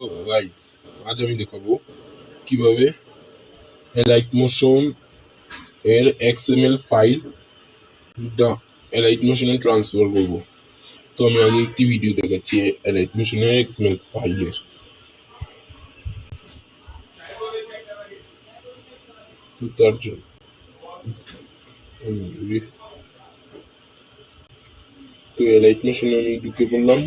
তো গাইস, আজ আমি দেখাবো কিভাবে এলাইট মোশন এর এক্সএমএল ফাইল এলাইট মোশনে ট্রান্সফার করব। তো আমি আগে একটি ভিডিও দেখাচ্ছি এলাইট মোশনের এক্সএমএল ফাইলের। তো তার জন্য তো এলাইট মোশনে আমি ঢুকে পড়লাম।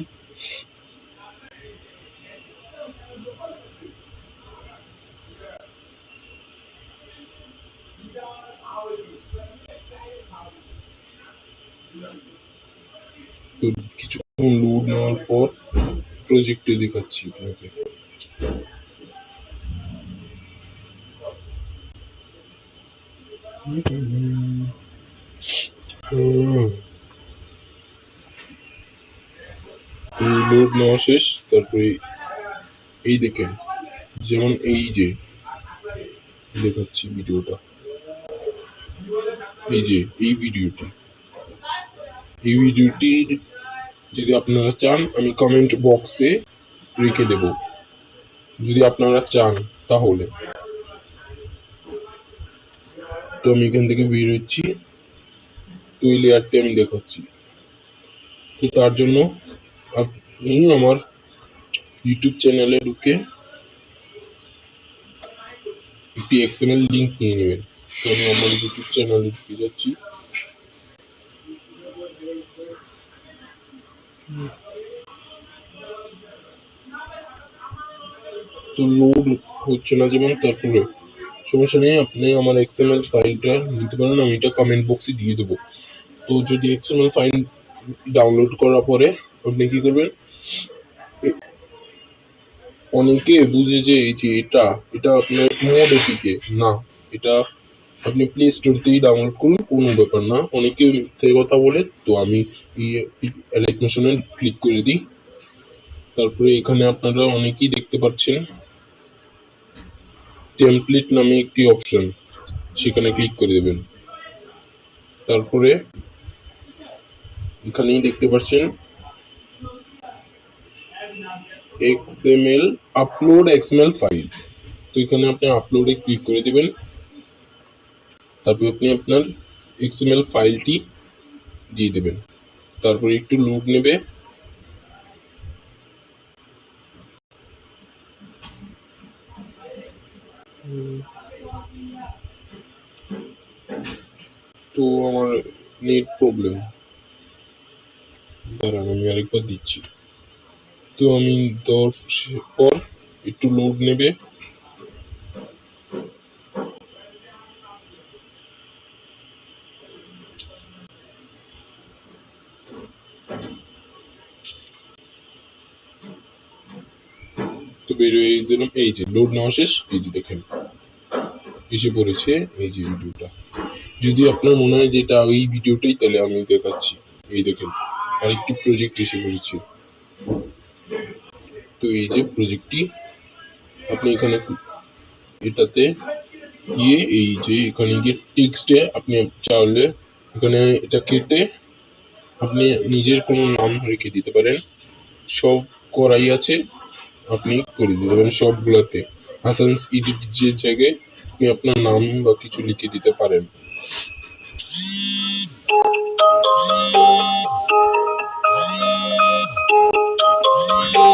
তো কিছুক্ষণ লোড নেওয়ার পর প্রজেক্টে দেখাচ্ছি আপনাকে। লোড নেওয়া শেষ। তারপরে এই দেখেন, যেমন এই যে দেখাচ্ছি ভিডিওটা, এই যে এই ভিডিওটি যদি আপনারা চান আমি কমেন্ট বক্সে রেখে দেব, যদি আপনারা চান তাহলে। তো আমি এখান থেকে বের হচ্ছি। তো এই লেয়ারটি আমি দেখাচ্ছি। তো তার জন্য আপনি আমার ইউটিউব চ্যানেলে ঢুকে একটি এক্সএমএল লিঙ্ক নিয়ে নেবেন। তো আমি আমার ইউটিউব চ্যানেলে ঢুকে যাচ্ছি। তো লোড হচ্ছে না যেমন, তারপরে সমস্যা নেই, আপনি আমার এক্সএমএল ফাইলটা নিতে পারেন, আমি এটা কমেন্ট বক্সে দিয়ে দেবো। তো যদি এক্সএমএল ফাইল ডাউনলোড করার পরে আপনি কি করবেন, অনেকে বুঝে যে এই যে এটা আপনার মোড এপিকে না, এটা আপনি প্লে স্টোর থেকেই ডাউনলোড করুন, কোনো ব্যাপার না। অনেকে মিথ্যে কথা বলে। তো আমি এই এলাইট মোশনে ক্লিক করে দিই। তারপরে এখানে আপনারা অনেকেই দেখতে পাচ্ছেন টেমপ্লেট নামে একটি অপশন, সেখানে ক্লিক করে দেবেন। তারপরে এখানেই দেখতে পাচ্ছেন আপলোড এক্সএমএল ফাইল। তো এখানে আপনি আপলোডে ক্লিক করে দেবেন। তারপর আপনি আপনার এক্সএমএল ফাইলটি দিয়ে দেবেন। তারপরে একটু লোড নেবে। তো আমার নেট প্রবলেম, দাঁড়ান আমি আরেকবার দিচ্ছি। তো আমি দেওয়ার পর একটু লোড নেবে। তো বেরিয়ে দিলাম। এই যে লোড নেওয়া শেষ, এই যে দেখেন এসে পড়েছে এই যে ভিডিওটা। যদি আপনার মনে হয় যে এটা এই ভিডিওটাই, তাহলে আমি দেখাচ্ছি। এই দেখেন আরেকটি প্রজেক্ট এসে পড়েছে। তো এই যে প্রজেক্টটি, আপনি এখানে এটাতে গিয়ে এই যে এখানে গিয়ে টেক্সটে আপনি চাইলে এখানে এটা কেটে আপনি নিজের কোনো নাম রেখে দিতে পারেন। সব করাই আছে, আপনি করে দিতে পারেন সবগুলোতে। হাসানস এডিট যে জায়গায় আপনি আপনার নাম বা কিছু লিখে দিতে পারেন।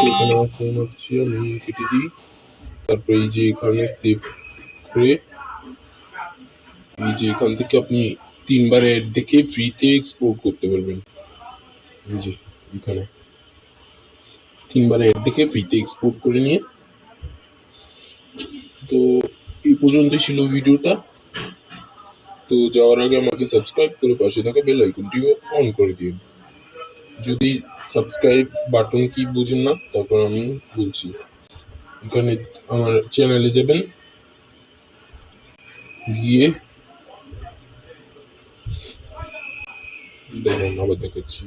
এখানে আমার ফোন হচ্ছে, আমি কেটে দিই। তারপরে এই যে এখানে সেভ করে এই যে এখান থেকে আপনি 3বার অ্যাড দেখে ফ্রিতে এক্সপোর্ট করতে পারবেন। এই যে এখানে 3বার অ্যাড দেখে ফ্রিতে এক্সপোর্ট করে নিয়ে। তো এই পর্যন্ত ছিল ভিডিওটা। তো যাওয়ার আগে আমাকে সাবস্ক্রাইব করে পাশে থাকা বেল আইকনটি অন করে দিন। যদি সাবস্ক্রাইব বাটন কি বুঝেন না, তারপর আমি বলছি। এখানে আমার চ্যানেলে যাবেন, গিয়ে দেখেন আবার দেখাচ্ছি।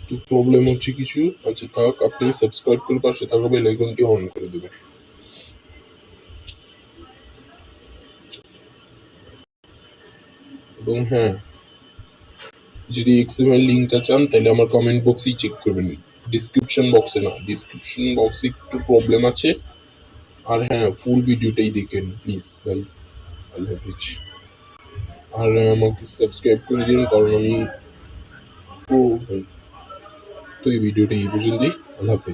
তো প্রবলেম হচ্ছে কিছু, আচ্ছা থাক, আপনি সাবস্ক্রাইব করে পাশে থাকা বেল আইকনটি অন করে দেবেন। এবং হ্যাঁ, যদি এক্সএমএল লিঙ্কটা চান তাহলে আমার কমেন্ট বক্সেই চেক করবেন, ডিসক্রিপশন বক্সে না। ডিসক্রিপশন বক্সে একটু প্রবলেম আছে। আর হ্যাঁ, ফুল ভিডিওটাই দেখেন প্লিজ ভাই। আল্লাহ হাফিজ। আর আমাকে সাবস্ক্রাইব করে দিন, কারণ আমি তো এই ভিডিওটা এই পর্যন্তই। আল্লাহ হাফিজ।